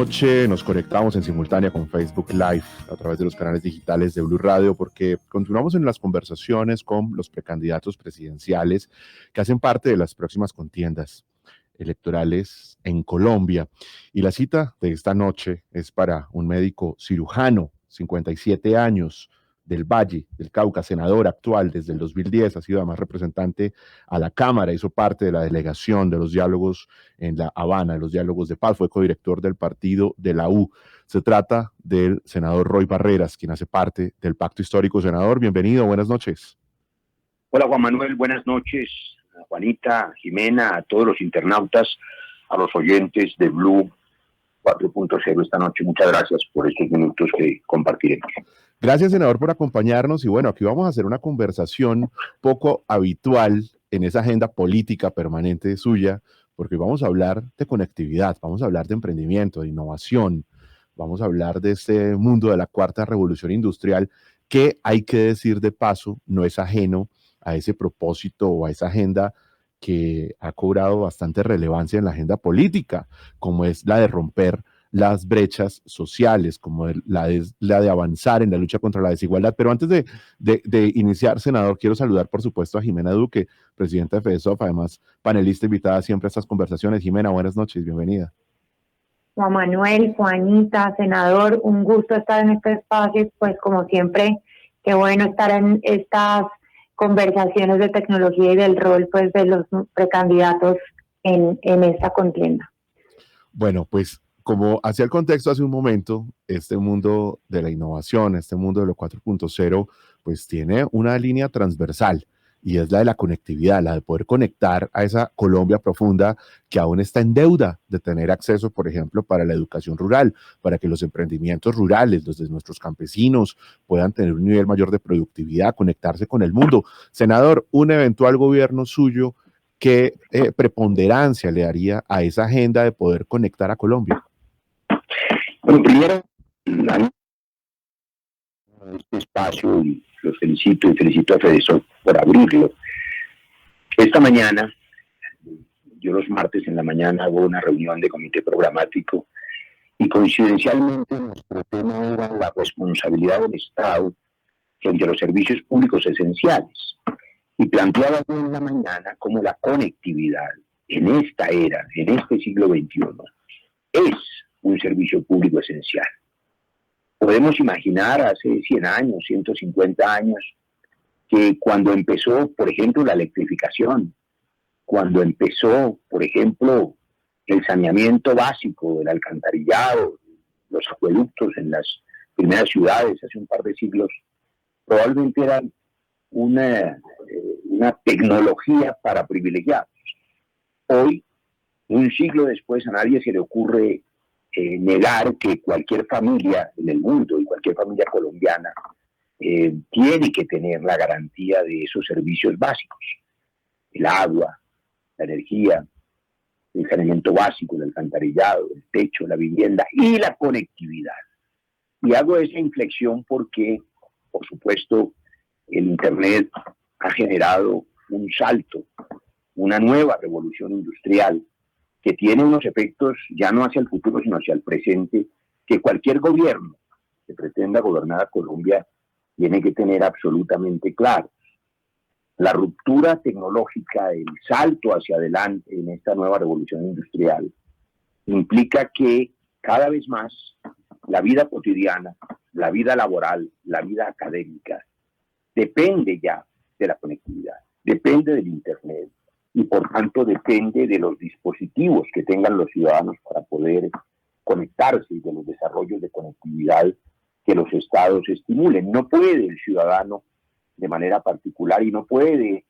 Noche nos conectamos en simultánea con Facebook Live a través de los canales digitales de Blue Radio porque continuamos en las conversaciones con los precandidatos presidenciales que hacen parte de las próximas contiendas electorales en Colombia. Y la cita de esta noche es para un médico cirujano, 57 años, del Valle, del Cauca, senador actual desde el 2010, ha sido además representante a la Cámara, hizo parte de la delegación de los diálogos en La Habana, de los diálogos de paz, fue codirector del partido de la U. Se trata del senador Roy Barreras, quien hace parte del Pacto Histórico. Senador, bienvenido, buenas noches. Hola Juan Manuel, buenas noches, a Juanita, Jimena, a todos los internautas, a los oyentes de Blue 4.0 esta noche. Muchas gracias por estos minutos que compartiremos. Gracias, senador, por acompañarnos. Y bueno, aquí vamos a hacer una conversación poco habitual en esa agenda política permanente suya, porque vamos a hablar de conectividad, vamos a hablar de emprendimiento, de innovación, vamos a hablar de este mundo de la cuarta revolución industrial, que hay que decir de paso, no es ajeno a ese propósito o a esa agenda que ha cobrado bastante relevancia en la agenda política, como es la de romper las brechas sociales, como la de avanzar en la lucha contra la desigualdad. Pero antes de iniciar, senador, quiero saludar, por supuesto, a Jimena Duque, presidenta de FEDESOF, además panelista invitada siempre a estas conversaciones. Jimena, buenas noches, bienvenida. Juan Manuel, Juanita, senador, un gusto estar en este espacio, pues como siempre, qué bueno estar en estas conversaciones de tecnología y del rol pues de los precandidatos en esta contienda. Bueno, pues como hacía el contexto hace un momento, este mundo de la innovación, este mundo de lo 4.0, pues tiene una línea transversal y es la de la conectividad, la de poder conectar a esa Colombia profunda que aún está en deuda de tener acceso, por ejemplo, para la educación rural, para que los emprendimientos rurales, los de nuestros campesinos, puedan tener un nivel mayor de productividad, conectarse con el mundo. Senador, un eventual gobierno suyo, ¿qué preponderancia le daría a esa agenda de poder conectar a Colombia? Bueno, primero, este espacio, y los felicito y felicito a FEDESOF por abrirlo. Esta mañana, yo los martes en la mañana hago una reunión de comité programático y coincidencialmente nuestro tema era la responsabilidad del Estado frente a los servicios públicos esenciales. Y planteaba yo en la mañana cómo la conectividad en esta era, en este siglo XXI, es un servicio público esencial. Podemos imaginar hace 100 años, 150 años, que cuando empezó, por ejemplo, la electrificación, cuando empezó, por ejemplo, el saneamiento básico del alcantarillado, los acueductos en las primeras ciudades hace un par de siglos, probablemente eran una tecnología para privilegiados. Hoy, un siglo después, a nadie se le ocurre negar que cualquier familia en el mundo y cualquier familia colombiana tiene que tener la garantía de esos servicios básicos: el agua, la energía, el saneamiento básico, el alcantarillado, el techo, la vivienda y la conectividad. Y hago esa inflexión porque, por supuesto, el Internet ha generado un salto, una nueva revolución industrial que tiene unos efectos ya no hacia el futuro, sino hacia el presente, que cualquier gobierno que pretenda gobernar a Colombia tiene que tener absolutamente claro. La ruptura tecnológica, el salto hacia adelante en esta nueva revolución industrial, implica que cada vez más la vida cotidiana, la vida laboral, la vida académica, depende ya de la conectividad, depende del Internet y por tanto depende de los dispositivos que tengan los ciudadanos para poder conectarse y de los desarrollos de conectividad que los estados estimulen. No puede el ciudadano de manera particular y no puede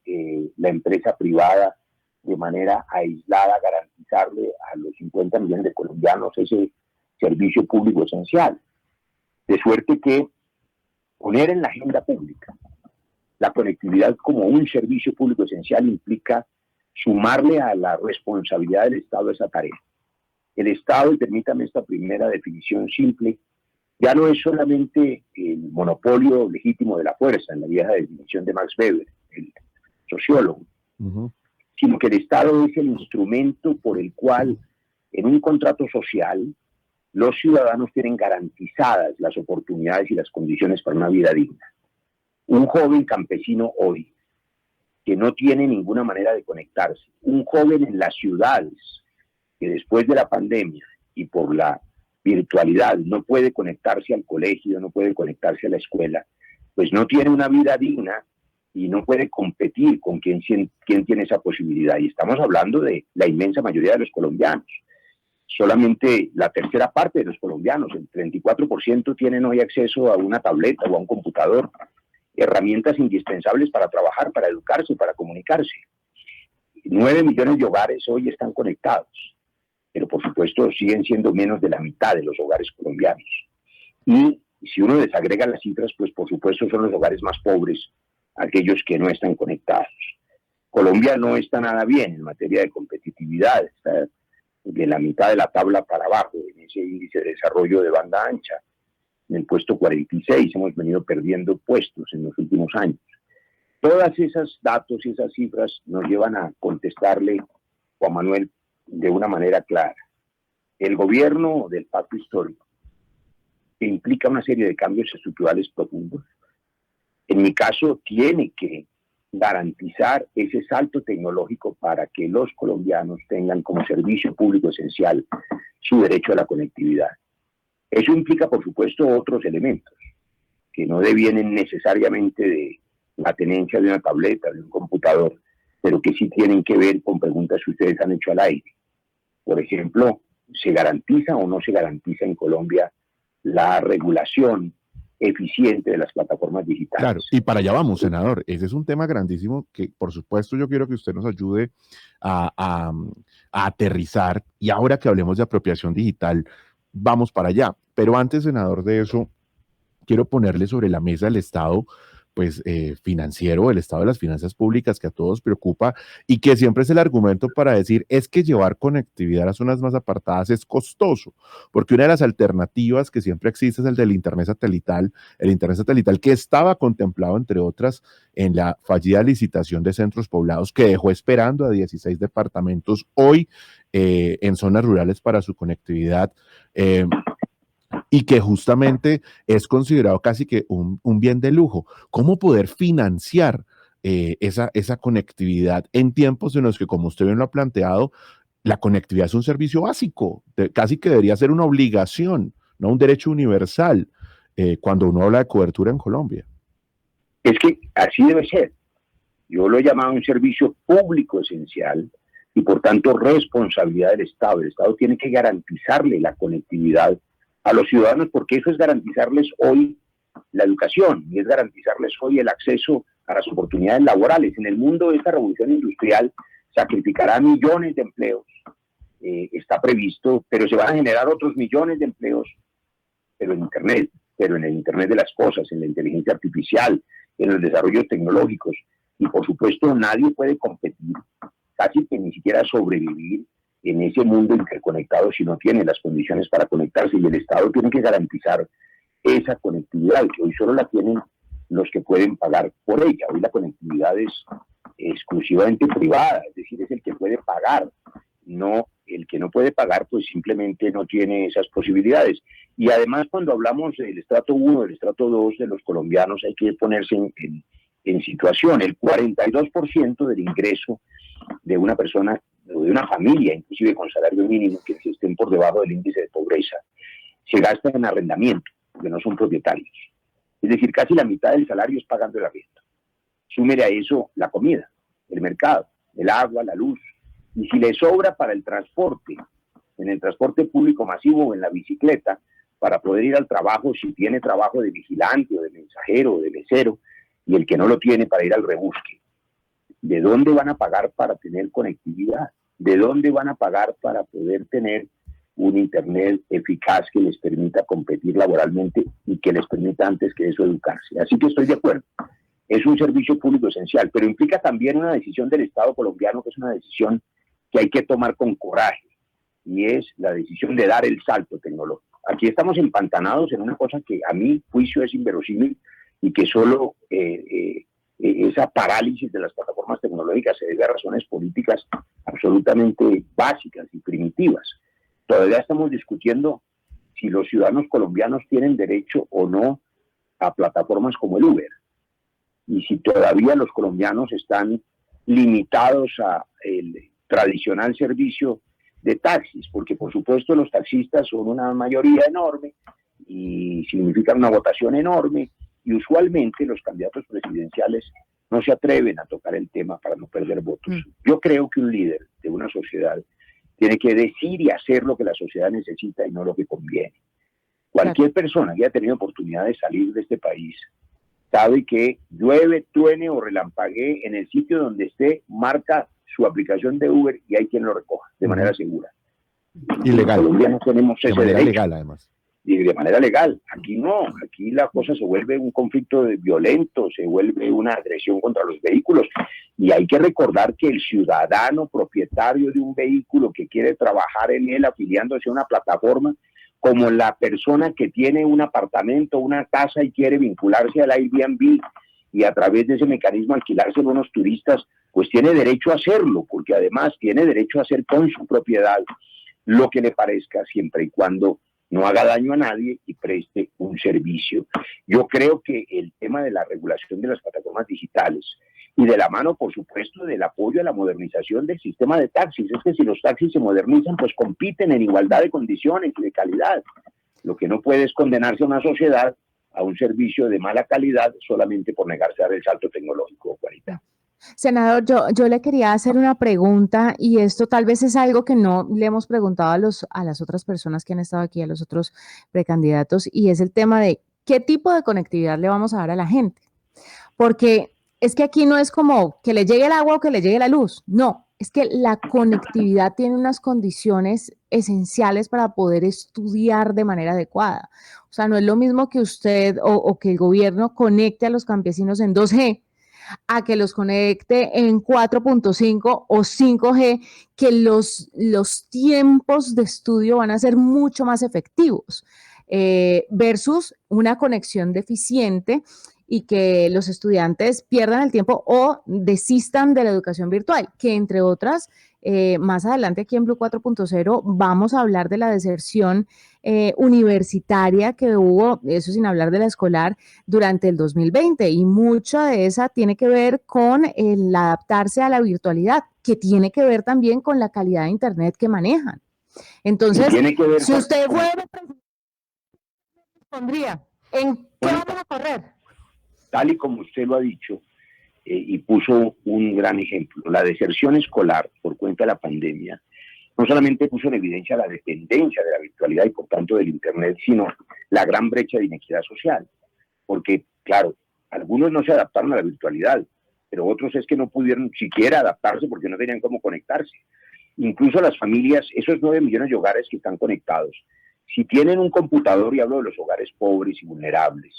la empresa privada de manera aislada garantizarle a los 50 millones de colombianos ese servicio público esencial. De suerte que poner en la agenda pública la conectividad como un servicio público esencial implica sumarle a la responsabilidad del Estado esa tarea. El Estado, y permítame esta primera definición simple, ya no es solamente el monopolio legítimo de la fuerza, en la vieja definición de Max Weber, el sociólogo, sino que el Estado es el instrumento por el cual, en un contrato social, los ciudadanos tienen garantizadas las oportunidades y las condiciones para una vida digna. Un joven campesino hoy, que no tiene ninguna manera de conectarse, un joven en las ciudades, que después de la pandemia y por la virtualidad no puede conectarse al colegio, no puede conectarse a la escuela, pues no tiene una vida digna y no puede competir con quien tiene esa posibilidad. Y estamos hablando de la inmensa mayoría de los colombianos. Solamente la tercera parte de los colombianos, el 34%, tienen hoy acceso a una tableta o a un computador, herramientas indispensables para trabajar, para educarse, para comunicarse. 9 millones de hogares hoy están conectados, pero por supuesto siguen siendo menos de la mitad de los hogares colombianos. Y si uno desagrega las cifras, pues por supuesto son los hogares más pobres aquellos que no están conectados. Colombia no está nada bien en materia de competitividad, está de la mitad de la tabla para abajo en ese índice de desarrollo de banda ancha. En el puesto 46 hemos venido perdiendo puestos en los últimos años. Todas esos datos y esas cifras nos llevan a contestarle, Juan Manuel, de una manera clara. El gobierno del pacto histórico, que implica una serie de cambios estructurales profundos, en mi caso tiene que garantizar ese salto tecnológico para que los colombianos tengan como servicio público esencial su derecho a la conectividad. Eso implica, por supuesto, otros elementos que no devienen necesariamente de la tenencia de una tableta, de un computador, pero que sí tienen que ver con preguntas que ustedes han hecho al aire. Por ejemplo, ¿se garantiza o no se garantiza en Colombia la regulación eficiente de las plataformas digitales? Claro, y para allá vamos, senador. Ese es un tema grandísimo que, por supuesto, yo quiero que usted nos ayude a aterrizar. Y ahora que hablemos de apropiación digital, vamos para allá. Pero antes, senador, de eso, quiero ponerle sobre la mesa el estado financiero, el estado de las finanzas públicas que a todos preocupa y que siempre es el argumento para decir es que llevar conectividad a las zonas más apartadas es costoso, porque una de las alternativas que siempre existe es el del internet satelital que estaba contemplado, entre otras, en la fallida licitación de centros poblados que dejó esperando a 16 departamentos hoy en zonas rurales para su conectividad. Y que justamente es considerado casi que un bien de lujo. ¿Cómo poder financiar esa conectividad en tiempos en los que, como usted bien lo ha planteado, la conectividad es un servicio básico, casi que debería ser una obligación, no un derecho universal, cuando uno habla de cobertura en Colombia? Es que así debe ser. Yo lo he llamado un servicio público esencial y por tanto responsabilidad del Estado. El Estado tiene que garantizarle la conectividad a los ciudadanos, porque eso es garantizarles hoy la educación y es garantizarles hoy el acceso a las oportunidades laborales. En el mundo de esta revolución industrial sacrificará millones de empleos, está previsto, pero se van a generar otros millones de empleos, pero en Internet, pero en el Internet de las cosas, en la inteligencia artificial, en los desarrollos tecnológicos. Y por supuesto nadie puede competir, casi que ni siquiera sobrevivir en ese mundo interconectado si no tiene las condiciones para conectarse, y el Estado tiene que garantizar esa conectividad, que hoy solo la tienen los que pueden pagar por ella. Hoy la conectividad es exclusivamente privada, es decir, es el que puede pagar, no el que no puede pagar, pues simplemente no tiene esas posibilidades. Y además, cuando hablamos del estrato 1, del estrato 2 de los colombianos, hay que ponerse en situación. El 42% del ingreso de una persona o de una familia, inclusive con salario mínimo, que estén por debajo del índice de pobreza, se gasta en arrendamiento, que no son propietarios. Es decir, casi la mitad del salario es pagando el arriendo. Súmele a eso la comida, el mercado, el agua, la luz. Y si le sobra para el transporte, en el transporte público masivo o en la bicicleta, para poder ir al trabajo, si tiene trabajo de vigilante o de mensajero o de mesero, y el que no lo tiene para ir al rebusque, ¿de dónde van a pagar para tener conectividad? ¿De dónde van a pagar para poder tener un Internet eficaz que les permita competir laboralmente y que les permita antes que eso educarse? Así que estoy de acuerdo. Es un servicio público esencial, pero implica también una decisión del Estado colombiano, que es una decisión que hay que tomar con coraje, y es la decisión de dar el salto tecnológico. Aquí estamos empantanados en una cosa que a mi juicio es inverosímil y que solo esa parálisis de las plataformas tecnológicas se debe a razones políticas absolutamente básicas y primitivas. Todavía estamos discutiendo si los ciudadanos colombianos tienen derecho o no a plataformas como el Uber, y si todavía los colombianos están limitados a el tradicional servicio de taxis, porque por supuesto los taxistas son una mayoría enorme y significan una votación enorme, y usualmente los candidatos presidenciales no se atreven a tocar el tema para no perder votos. Yo creo que un líder de una sociedad tiene que decir y hacer lo que la sociedad necesita y no lo que conviene. Cualquier persona que haya tenido oportunidad de salir de este país sabe que llueve, truene o relampaguee, en el sitio donde esté, marca su aplicación de Uber y hay quien lo recoja de manera segura. Ilegal. En Colombia no tenemos ese de manera derecho. legal, además. Y de manera legal. Aquí no. Aquí la cosa se vuelve un conflicto violento, se vuelve una agresión contra los vehículos. Y hay que recordar que el ciudadano propietario de un vehículo que quiere trabajar en él afiliándose a una plataforma, como la persona que tiene un apartamento, una casa y quiere vincularse al Airbnb y a través de ese mecanismo alquilárselo a unos turistas, pues tiene derecho a hacerlo, porque además tiene derecho a hacer con su propiedad lo que le parezca, siempre y cuando no haga daño a nadie y preste un servicio. Yo creo que el tema de la regulación de las plataformas digitales y de la mano, por supuesto, del apoyo a la modernización del sistema de taxis, es que si los taxis se modernizan, pues compiten en igualdad de condiciones y de calidad. Lo que no puede es condenarse a una sociedad a un servicio de mala calidad solamente por negarse a dar el salto tecnológico, Juanita. Senador, yo le quería hacer una pregunta, y esto tal vez es algo que no le hemos preguntado a las otras personas que han estado aquí, a los otros precandidatos, y es el tema de qué tipo de conectividad le vamos a dar a la gente. Porque es que aquí no es como que le llegue el agua o que le llegue la luz, no, es que la conectividad tiene unas condiciones esenciales para poder estudiar de manera adecuada. O sea, no es lo mismo que usted o que el gobierno conecte a los campesinos en 2G, a que los conecte en 4.5 o 5G, que los tiempos de estudio van a ser mucho más efectivos, versus una conexión deficiente y que los estudiantes pierdan el tiempo o desistan de la educación virtual, que entre otras, más adelante aquí en Blue 4.0 vamos a hablar de la deserción universitaria que hubo, eso sin hablar de la escolar, durante el 2020, y mucha de esa tiene que ver con el adaptarse a la virtualidad, que tiene que ver también con la calidad de internet que manejan. Entonces, si usted fuera pondría, ¿en qué vamos a correr? Tal y como usted lo ha dicho, y puso un gran ejemplo. La deserción escolar por cuenta de la pandemia no solamente puso en evidencia la dependencia de la virtualidad y por tanto del Internet, sino la gran brecha de inequidad social. Porque, claro, algunos no se adaptaron a la virtualidad, pero otros es que no pudieron siquiera adaptarse porque no tenían cómo conectarse. Incluso las familias, esos 9 millones de hogares que están conectados, si tienen un computador, y hablo de los hogares pobres y vulnerables,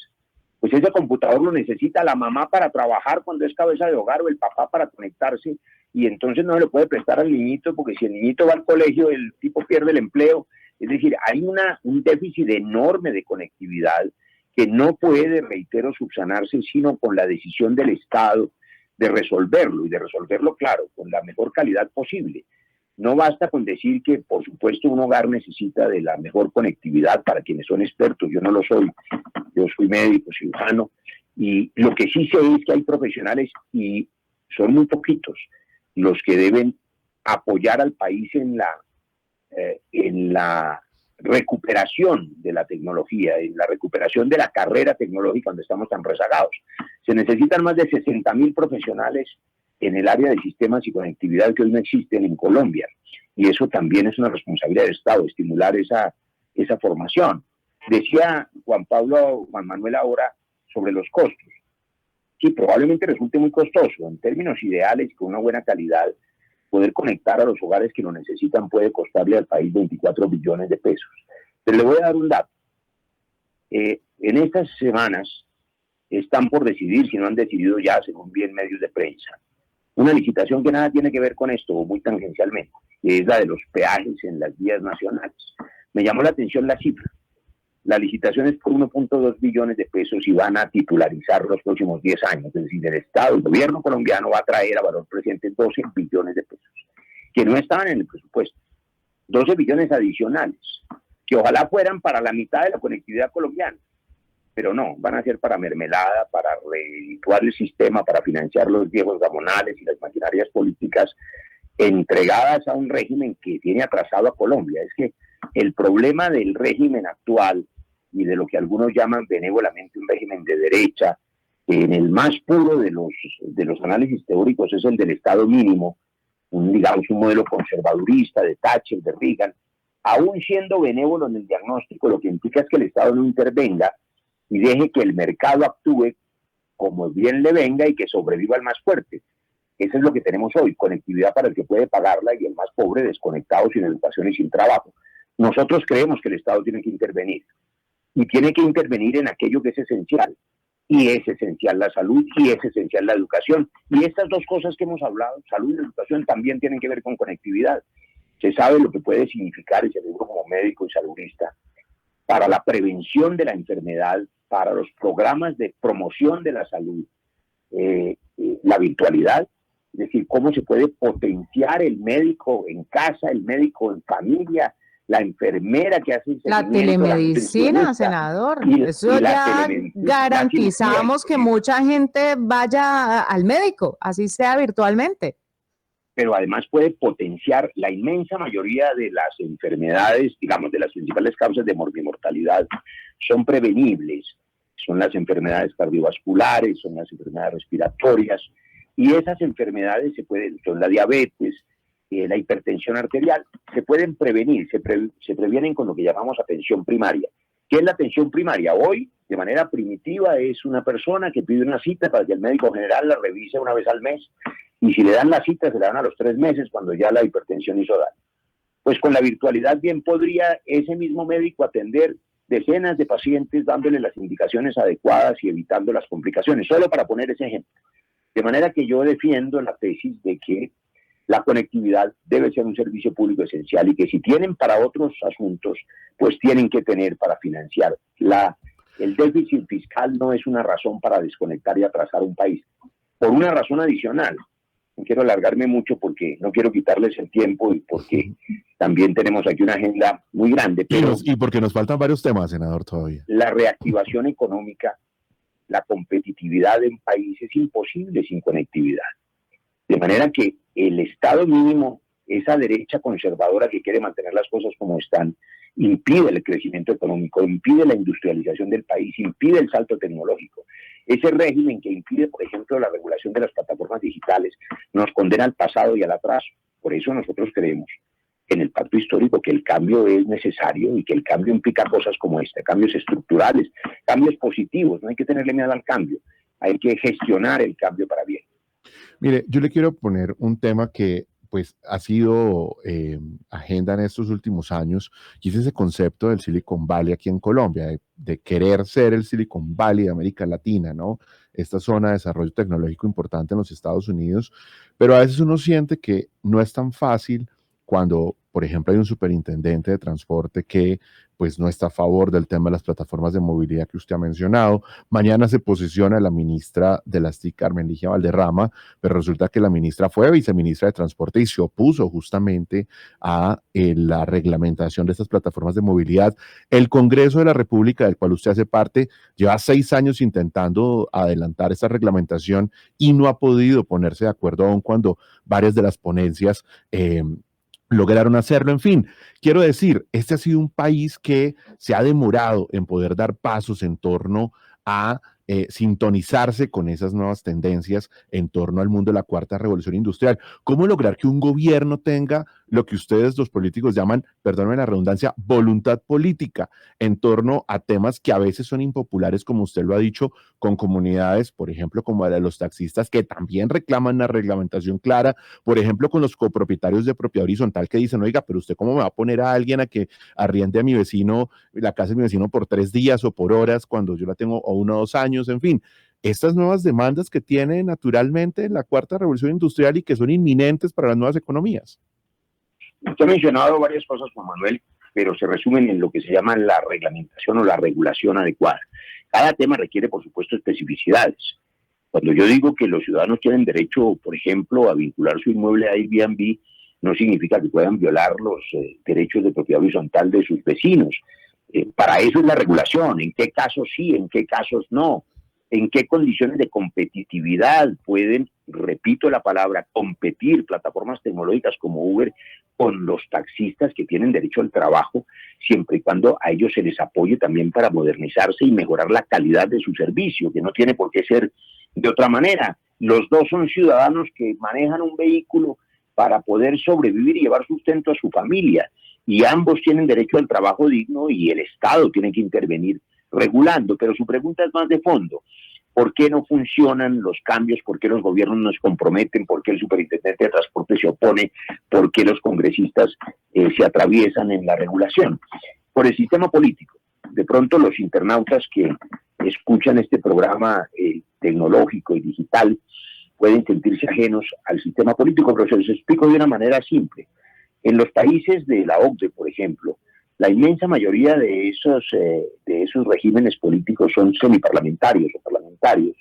pues ese computador lo necesita la mamá para trabajar cuando es cabeza de hogar o el papá para conectarse, y entonces no se lo puede prestar al niñito porque si el niñito va al colegio el tipo pierde el empleo. Es decir, hay un déficit enorme de conectividad que no puede, reitero, subsanarse sino con la decisión del Estado de resolverlo, y de resolverlo, claro, con la mejor calidad posible. No basta con decir que, por supuesto, un hogar necesita de la mejor conectividad para quienes son expertos. Yo no lo soy, yo soy médico, cirujano, y lo que sí sé es que hay profesionales, y son muy poquitos, los que deben apoyar al país en la recuperación de la tecnología, en la recuperación de la carrera tecnológica donde estamos tan rezagados. Se necesitan más de 60.000 profesionales en el área de sistemas y conectividad que hoy no existen en Colombia. Y eso también es una responsabilidad del Estado, estimular esa formación. Decía Juan Manuel ahora sobre los costos. Sí, probablemente resulte muy costoso. En términos ideales, con una buena calidad, poder conectar a los hogares que lo necesitan puede costarle al país 24 billones de pesos. Pero le voy a dar un dato. En estas semanas están por decidir, si no han decidido ya, según bien medios de prensa, una licitación que nada tiene que ver con esto, o muy tangencialmente, que es la de los peajes en las vías nacionales. Me llamó la atención la cifra. La licitación es por 1.2 billones de pesos y van a titularizar los próximos 10 años. Es decir, el Estado, el gobierno colombiano va a traer a valor presente 12 billones de pesos, que no estaban en el presupuesto. 12 billones adicionales, que ojalá fueran para la mitad de la conectividad colombiana. Pero no, van a ser para mermelada, para redituar el sistema, para financiar los viejos gamonales y las maquinarias políticas entregadas a un régimen que tiene atrasado a Colombia. Es que el problema del régimen actual y de lo que algunos llaman benévolamente un régimen de derecha, en el más puro de los análisis teóricos es el del Estado mínimo, digamos un modelo conservadurista de Thatcher, de Reagan, aún siendo benévolo en el diagnóstico, lo que implica es que el Estado no intervenga y deje que el mercado actúe como bien le venga y que sobreviva el más fuerte. Eso es lo que tenemos hoy, conectividad para el que puede pagarla y el más pobre desconectado, sin educación y sin trabajo. Nosotros creemos que el Estado tiene que intervenir y tiene que intervenir en aquello que es esencial, y es esencial la salud y es esencial la educación, y estas dos cosas que hemos hablado, salud y educación, también tienen que ver con conectividad. Se sabe lo que puede significar, y se lo digo como médico y saludista, para la prevención de la enfermedad, para los programas de promoción de la salud, la virtualidad, es decir, cómo se puede potenciar el médico en casa, el médico en familia, la enfermera que hace la telemedicina, senador. Eso ya garantizamos que mucha gente vaya al médico, así sea virtualmente. Pero además puede potenciar la inmensa mayoría de las enfermedades, digamos, de las principales causas de mortalidad, son prevenibles. Son las enfermedades cardiovasculares, son las enfermedades respiratorias, y esas enfermedades son la diabetes, la hipertensión arterial, se pueden prevenir, se previenen con lo que llamamos atención primaria. ¿Qué es la atención primaria? Hoy, de manera primitiva, es una persona que pide una cita para que el médico general la revise una vez al mes, y si le dan la cita, se la dan a los 3 meses, cuando ya la hipertensión hizo daño. Pues con la virtualidad bien podría ese mismo médico atender decenas de pacientes dándole las indicaciones adecuadas y evitando las complicaciones, solo para poner ese ejemplo. De manera que yo defiendo la tesis de que la conectividad debe ser un servicio público esencial y que si tienen para otros asuntos, pues tienen que tener para financiar. El déficit fiscal no es una razón para desconectar y atrasar un país. Por una razón adicional, no quiero alargarme mucho porque no quiero quitarles el tiempo y porque también tenemos aquí una agenda muy grande. Pero y porque nos faltan varios temas, senador, todavía. La reactivación económica, la competitividad en país es imposible sin conectividad. De manera que el Estado mínimo, esa derecha conservadora que quiere mantener las cosas como están, impide el crecimiento económico, impide la industrialización del país, impide el salto tecnológico. Ese régimen que impide, por ejemplo, la regulación de las plataformas digitales nos condena al pasado y al atraso. Por eso nosotros creemos en el pacto histórico que el cambio es necesario y que el cambio implica cosas como esta, cambios estructurales, cambios positivos. No hay que tenerle miedo al cambio, hay que gestionar el cambio para bien. Mire, yo le quiero poner un tema que pues ha sido agenda en estos últimos años, y es ese concepto del Silicon Valley aquí en Colombia, de querer ser el Silicon Valley de América Latina, ¿no? Esta zona de desarrollo tecnológico importante en los Estados Unidos, pero a veces uno siente que no es tan fácil cuando, por ejemplo, hay un superintendente de transporte que pues no está a favor del tema de las plataformas de movilidad que usted ha mencionado. Mañana se posiciona la ministra de las TIC, Carmen Ligia Valderrama, pero resulta que la ministra fue viceministra de Transporte y se opuso justamente a la reglamentación de estas plataformas de movilidad. El Congreso de la República, del cual usted hace parte, lleva 6 años intentando adelantar esta reglamentación y no ha podido ponerse de acuerdo aún cuando varias de las ponencias lograron hacerlo. En fin, quiero decir, este ha sido un país que se ha demorado en poder dar pasos en torno a sintonizarse con esas nuevas tendencias en torno al mundo de la cuarta revolución industrial. ¿Cómo lograr que un gobierno tenga lo que ustedes, los políticos, llaman, perdónenme la redundancia, voluntad política en torno a temas que a veces son impopulares, como usted lo ha dicho, con comunidades, por ejemplo, como la de los taxistas, que también reclaman una reglamentación clara, por ejemplo, con los copropietarios de propiedad horizontal que dicen, oiga, pero usted cómo me va a poner a alguien a que arriende a mi vecino, la casa de mi vecino por 3 días o por horas, cuando yo la tengo o 1 o 2 años, en fin. Estas nuevas demandas que tiene naturalmente la cuarta revolución industrial y que son inminentes para las nuevas economías. Usted ha mencionado varias cosas, Juan Manuel, pero se resumen en lo que se llama la reglamentación o la regulación adecuada. Cada tema requiere, por supuesto, especificidades. Cuando yo digo que los ciudadanos tienen derecho, por ejemplo, a vincular su inmueble a Airbnb, no significa que puedan violar los derechos de propiedad horizontal de sus vecinos. Para eso es la regulación. ¿En qué casos sí? ¿En qué casos no? ¿En qué condiciones de competitividad pueden, repito la palabra, competir plataformas tecnológicas como Uber con los taxistas que tienen derecho al trabajo, siempre y cuando a ellos se les apoye también para modernizarse y mejorar la calidad de su servicio, que no tiene por qué ser de otra manera? Los dos son ciudadanos que manejan un vehículo para poder sobrevivir y llevar sustento a su familia, y ambos tienen derecho al trabajo digno y el Estado tiene que intervenir regulando. Pero su pregunta es más de fondo. ¿Por qué no funcionan los cambios? ¿Por qué los gobiernos no se comprometen? ¿Por qué el superintendente de transporte se opone? ¿Por qué los congresistas se atraviesan en la regulación? Por el sistema político. De pronto los internautas que escuchan este programa tecnológico y digital pueden sentirse ajenos al sistema político, pero se los explico de una manera simple. En los países de la OCDE, por ejemplo, la inmensa mayoría de esos regímenes políticos son semiparlamentarios o parlamentarios,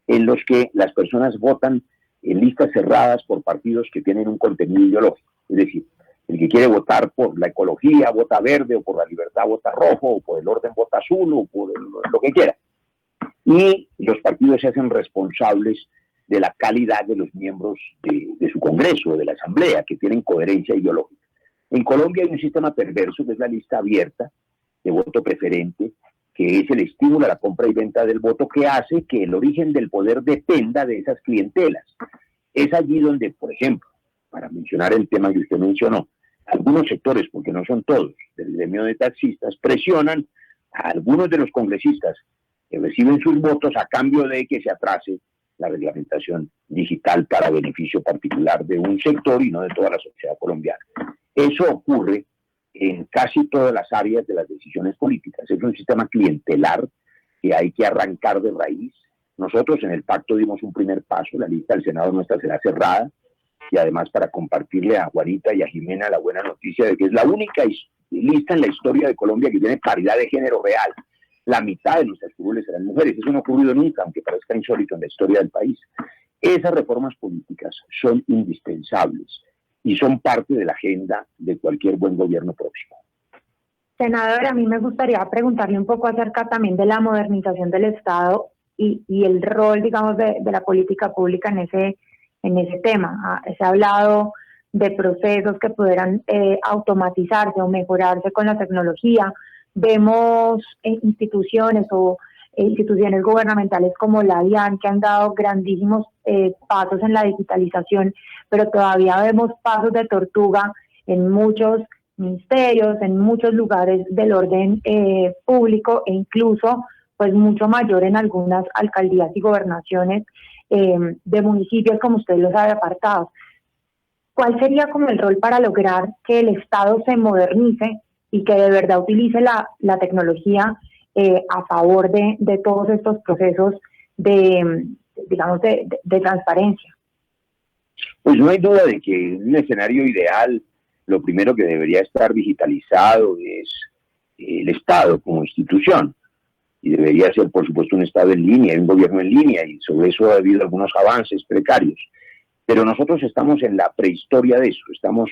en los que las personas votan en listas cerradas por partidos que tienen un contenido ideológico. Es decir, el que quiere votar por la ecología vota verde, o por la libertad vota rojo, o por el orden vota azul, o por lo que quiera. Y los partidos se hacen responsables de la calidad de los miembros de su Congreso, de la Asamblea, que tienen coherencia ideológica. En Colombia hay un sistema perverso que es la lista abierta de voto preferente, que es el estímulo a la compra y venta del voto, que hace que el origen del poder dependa de esas clientelas. Es allí donde, por ejemplo, para mencionar el tema que usted mencionó, algunos sectores, porque no son todos, del gremio de taxistas, presionan a algunos de los congresistas que reciben sus votos a cambio de que se atrase la reglamentación digital para beneficio particular de un sector y no de toda la sociedad colombiana. Eso ocurre en casi todas las áreas de las decisiones políticas. Es un sistema clientelar que hay que arrancar de raíz. Nosotros en el pacto dimos un primer paso, la lista del Senado nuestra será cerrada, y además para compartirle a Juanita y a Jimena la buena noticia de que es la única lista en la historia de Colombia que tiene paridad de género real. La mitad de nuestras curules serán mujeres. Eso no ha ocurrido nunca, aunque parezca insólito en la historia del país. Esas reformas políticas son indispensables y son parte de la agenda de cualquier buen gobierno próximo. Senador, a mí me gustaría preguntarle un poco acerca también de la modernización del Estado y el rol, digamos, de la política pública en ese tema. Se ha hablado de procesos que pudieran automatizarse o mejorarse con la tecnología. Vemos instituciones o instituciones gubernamentales como la DIAN, que han dado grandísimos pasos en la digitalización, pero todavía vemos pasos de tortuga en muchos ministerios, en muchos lugares del orden público, e incluso pues mucho mayor en algunas alcaldías y gobernaciones de municipios, como usted los sabe, apartados. ¿Cuál sería como el rol para lograr que el Estado se modernice y que de verdad utilice la tecnología a favor de todos estos procesos de transparencia? Pues no hay duda de que en un escenario ideal, lo primero que debería estar digitalizado es el Estado como institución. Y debería ser, por supuesto, un Estado en línea, un gobierno en línea, y sobre eso ha habido algunos avances precarios. Pero nosotros estamos en la prehistoria de eso, estamos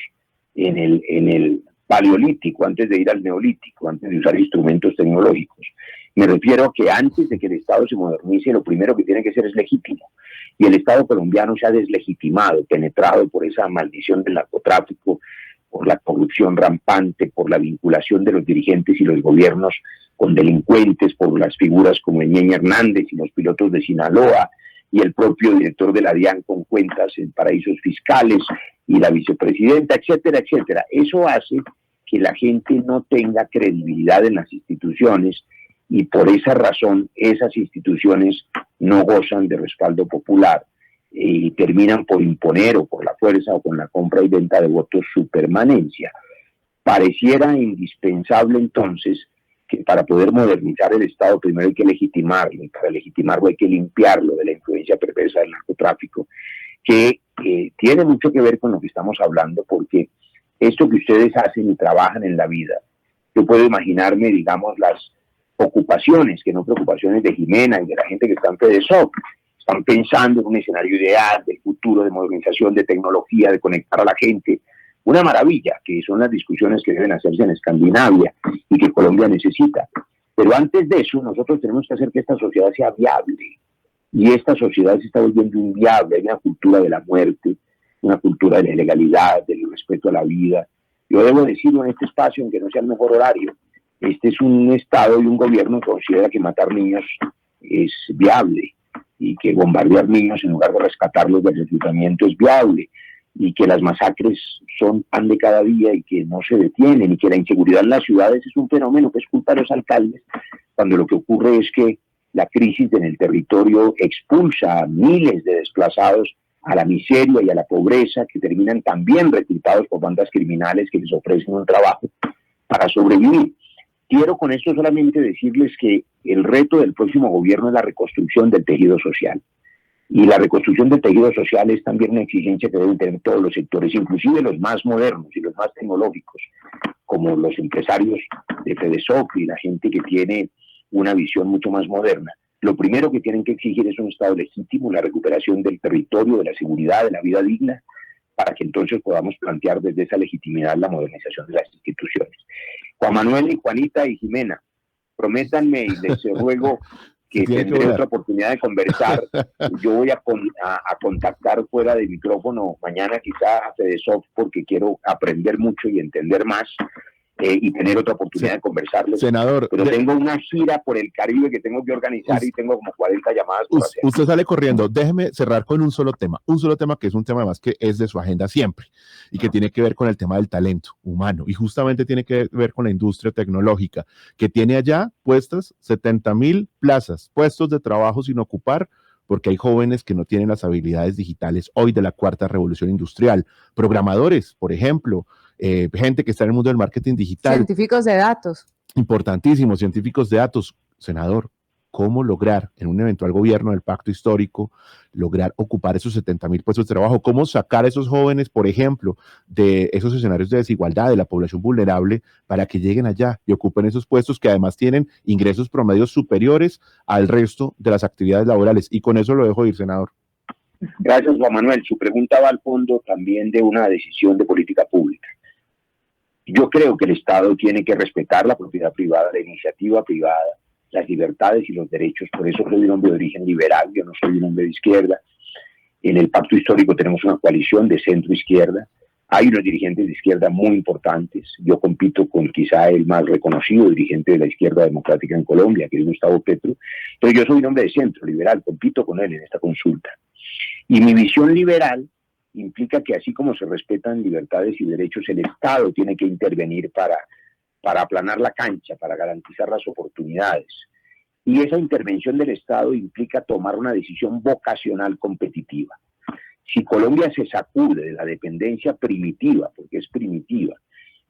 en el paleolítico, antes de ir al neolítico, antes de usar instrumentos tecnológicos. Me refiero a que antes de que el Estado se modernice, lo primero que tiene que ser es legítimo. Y el Estado colombiano se ha deslegitimado, penetrado por esa maldición del narcotráfico, por la corrupción rampante, por la vinculación de los dirigentes y los gobiernos con delincuentes, por las figuras como Ñeñe Hernández y los pilotos de Sinaloa, y el propio director de la DIAN con cuentas en paraísos fiscales, y la vicepresidenta, etcétera, etcétera. Eso hace que la gente no tenga credibilidad en las instituciones, y por esa razón esas instituciones no gozan de respaldo popular y terminan por imponer, o por la fuerza o con la compra y venta de votos, su permanencia. Pareciera indispensable entonces que para poder modernizar el Estado primero hay que legitimarlo, y para legitimarlo hay que limpiarlo de la influencia perversa del narcotráfico, que tiene mucho que ver con lo que estamos hablando, porque esto que ustedes hacen y trabajan en la vida, yo puedo imaginarme, digamos, las ocupaciones, que no preocupaciones de Jimena y de la gente que está en FEDESOC, están pensando en un escenario ideal del futuro, de modernización, de tecnología, de conectar a la gente. Una maravilla, que son las discusiones que deben hacerse en Escandinavia y que Colombia necesita. Pero antes de eso, nosotros tenemos que hacer que esta sociedad sea viable. Y esta sociedad se está volviendo inviable. Hay una cultura de la muerte, una cultura de la ilegalidad, del respeto a la vida. Yo debo decirlo en este espacio, aunque no sea el mejor horario, este es un Estado y un gobierno que considera que matar niños es viable, y que bombardear niños en lugar de rescatarlos del reclutamiento es viable, y que las masacres son pan de cada día y que no se detienen, y que la inseguridad en las ciudades es un fenómeno que es culpa de los alcaldes, cuando lo que ocurre es que la crisis en el territorio expulsa a miles de desplazados a la miseria y a la pobreza, que terminan también reclutados por bandas criminales que les ofrecen un trabajo para sobrevivir. Quiero con esto solamente decirles que el reto del próximo gobierno es la reconstrucción del tejido social. Y la reconstrucción del tejido social es también una exigencia que deben tener todos los sectores, inclusive los más modernos y los más tecnológicos, como los empresarios de FEDESOC y la gente que tiene una visión mucho más moderna. Lo primero que tienen que exigir es un Estado legítimo, la recuperación del territorio, de la seguridad, de la vida digna, para que entonces podamos plantear desde esa legitimidad la modernización de las instituciones. Juan Manuel y Juanita y Jimena, prométanme y les ruego que tendré otra oportunidad de conversar. Yo voy a contactar fuera de micrófono mañana quizá a FEDESOC, porque quiero aprender mucho y entender más, y tener otra oportunidad de conversarles. Senador, pero tengo una gira por el Caribe que tengo que organizar y tengo como 40 llamadas por hacer. Usted sale corriendo. Déjeme cerrar con un solo tema que es un tema además que es de su agenda siempre y que tiene que ver con el tema del talento humano, y justamente tiene que ver con la industria tecnológica, que tiene allá puestas 70,000 plazas, puestos de trabajo sin ocupar, porque hay jóvenes que no tienen las habilidades digitales hoy de la cuarta revolución industrial, programadores, por ejemplo, gente que está en el mundo del marketing digital. Científicos de datos. Importantísimos, científicos de datos. Senador, ¿cómo lograr en un eventual gobierno del pacto histórico lograr ocupar esos 70,000 puestos de trabajo? ¿Cómo sacar a esos jóvenes, por ejemplo, de esos escenarios de desigualdad, de la población vulnerable, para que lleguen allá y ocupen esos puestos que además tienen ingresos promedios superiores al resto de las actividades laborales? Y con eso lo dejo ir, senador. Gracias, Juan Manuel. Su pregunta va al fondo también de una decisión de política pública. Yo creo que el Estado tiene que respetar la propiedad privada, la iniciativa privada, las libertades y los derechos. Por eso soy un hombre de origen liberal, yo no soy un hombre de izquierda. En el pacto histórico tenemos una coalición de centro-izquierda. Hay unos dirigentes de izquierda muy importantes. Yo compito con quizá el más reconocido dirigente de la izquierda democrática en Colombia, que es Gustavo Petro, pero yo soy un hombre de centro, liberal, compito con él en esta consulta. Y mi visión liberal implica que así como se respetan libertades y derechos, el Estado tiene que intervenir para aplanar la cancha, para garantizar las oportunidades. Y esa intervención del Estado implica tomar una decisión vocacional competitiva. Si Colombia se sacude de la dependencia primitiva, porque es primitiva,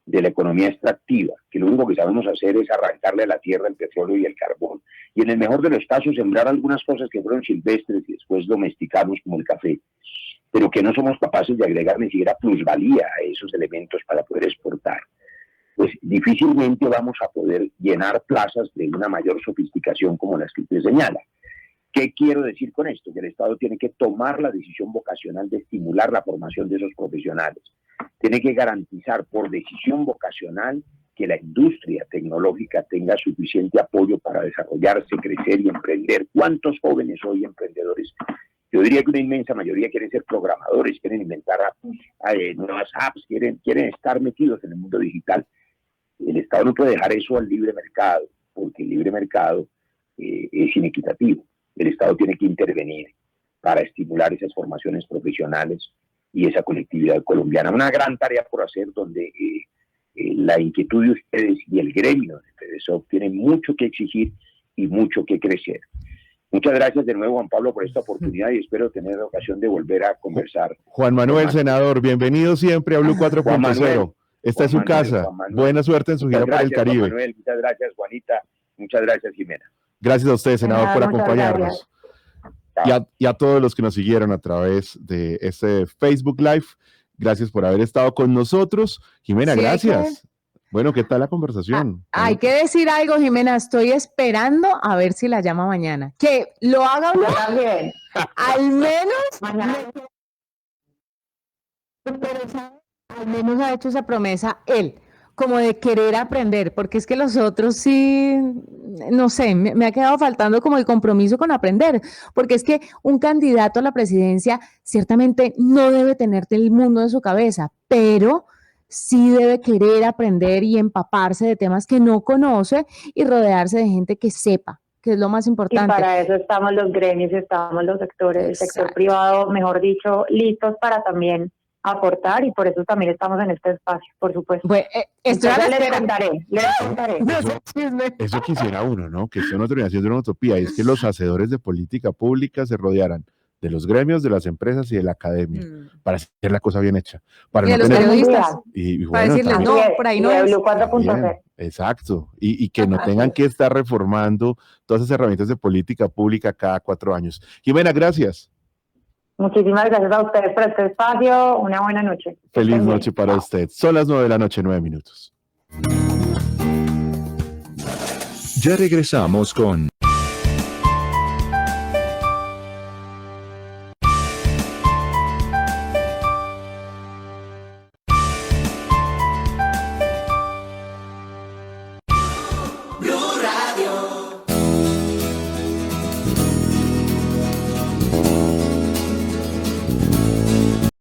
de la economía extractiva, que lo único que sabemos hacer es arrancarle a la tierra el petróleo y el carbón, y en el mejor de los casos sembrar algunas cosas que fueron silvestres y después domesticarnos como el café, pero que no somos capaces de agregar ni siquiera plusvalía a esos elementos para poder exportar, pues difícilmente vamos a poder llenar plazas de una mayor sofisticación como las que usted señala. ¿Qué quiero decir con esto? Que el Estado tiene que tomar la decisión vocacional de estimular la formación de esos profesionales. Tiene que garantizar por decisión vocacional que la industria tecnológica tenga suficiente apoyo para desarrollarse, crecer y emprender. ¿Cuántos jóvenes hoy emprendedores? Yo diría que una inmensa mayoría quieren ser programadores, quieren inventar nuevas apps, quieren estar metidos en el mundo digital. El Estado no puede dejar eso al libre mercado, porque el libre mercado es inequitativo. El Estado tiene que intervenir para estimular esas formaciones profesionales y esa colectividad colombiana. Una gran tarea por hacer donde la inquietud de ustedes y el gremio de FEDESOC tienen mucho que exigir y mucho que crecer. Muchas gracias de nuevo, Juan Pablo, por esta oportunidad y espero tener la ocasión de volver a conversar. Juan Manuel, senador, bienvenido siempre a Blue 4.0. Esta es su casa. Buena suerte en su gira por el Caribe. Juan Manuel, muchas gracias, Juanita. Muchas gracias, Jimena. Gracias a usted, senador, por acompañarnos. Y a todos los que nos siguieron a través de este Facebook Live, gracias por haber estado con nosotros. Jimena, sí, gracias. Bueno, ¿qué tal la conversación? Hay que decir algo, Jimena, estoy esperando a ver si la llama mañana. Que lo haga uno también. Al menos mañana. Pero al menos ha hecho esa promesa él, como de querer aprender, porque es que los otros sí, no sé, me ha quedado faltando como el compromiso con aprender, porque es que un candidato a la presidencia ciertamente no debe tener el mundo en su cabeza, pero sí debe querer aprender y empaparse de temas que no conoce y rodearse de gente que sepa, que es lo más importante. Y para eso estamos los gremios, estamos los sectores, el sector privado, mejor dicho, listos para también aportar, y por eso también estamos en este espacio, por supuesto. Bueno, les contaré. Eso quisiera uno, ¿no? Que sea una terminación de una utopía, y es que los hacedores de política pública se rodearan de los gremios, de las empresas y de la academia, para hacer la cosa bien hecha. Para y no de los periodistas, y para bueno, decirles, no, por ahí no es. 4.0. Exacto, y que no tengan que estar reformando todas esas herramientas de política pública cada 4 años. Jimena, gracias. Muchísimas gracias a ustedes por este espacio. Una buena noche. Feliz noche para usted. Son las 9 de la noche, 9 minutos. Ya regresamos con